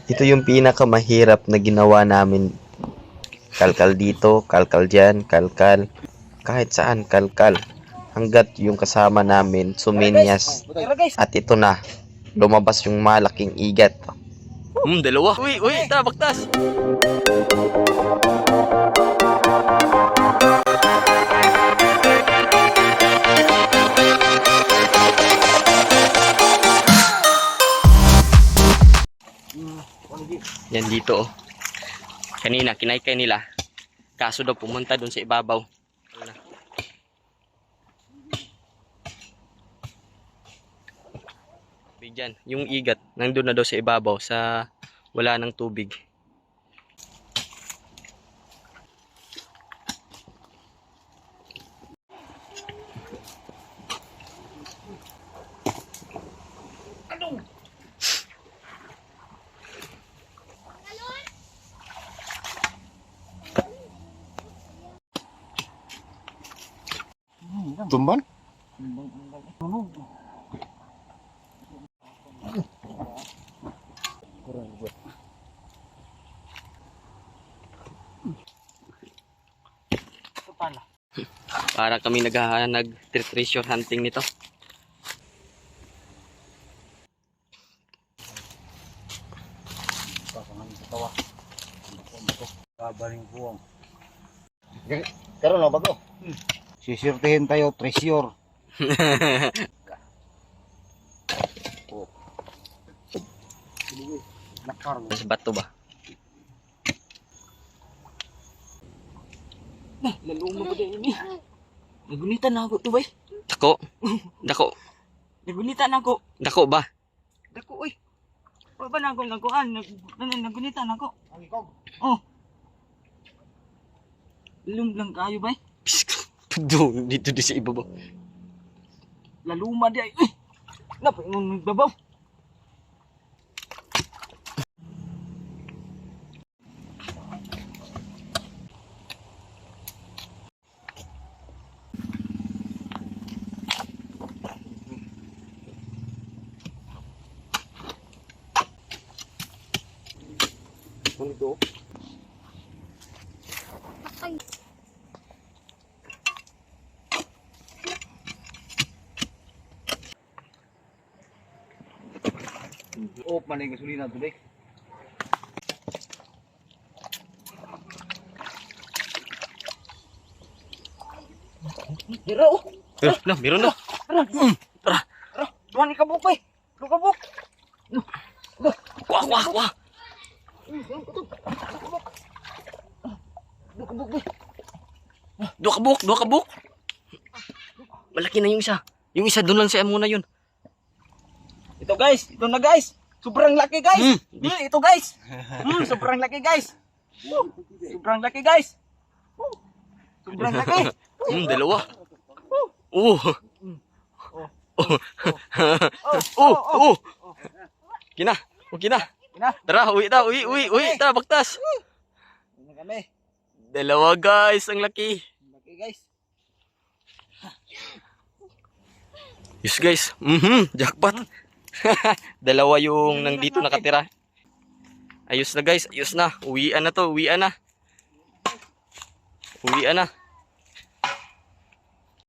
Ito yung pinakamahirap na ginawa namin. Kalkal dito, kalkal dyan, kalkal. Kahit saan, kalkal. Hanggat yung kasama namin suminyas. At ito na, lumabas yung malaking igat. Dalawa. Uy, tara, baktas. Yan dito, oh. Kanina, kinaykay nila. Kaso daw pumunta dun sa ibabaw. Bigyan, yung igat, nandun na daw sa ibabaw sa wala ng tubig. Tumban? Para kami nag-treasure hunting nito. Kabaring buwang. Karoon na ba to? Sisirtihin tayo, treasure. Sa bato ba? Laluma ba din ini? Nagunitan na ako to bay. Dako. Dako. Nagunitan ako. Dako ba? Dako oy. Wa ba na ako nakuan? Nagunitan ako. Oh. Lumlang kayo bay. Dito di sa ibabaw. Laluma di ay. Uy. Napa yung nagbabaw? Ano ito? Oh, manay gasolina tuloy. Dira oh. Na, meron na. Tara. Duhan ka buk bay. Duha ka buk. Wah. Dua kabuk. Malaki na yung isa. Yung isa doon lang sa muna yun. Ito guys, ito na guys. Sobrang laki guys. Ito guys. Sobrang laki guys. Sobrang laki guys. Sobrang laki. Dalawa. Kina. Okay na. Tara, uwi. Tara, baktas. Ano kami? Dalawa guys, ang laki. Laki guys. Yes guys. Jackpot. Dalawa yung nandito nakatira. Ayos na guys, ayos na. Uwian na to, uwian na.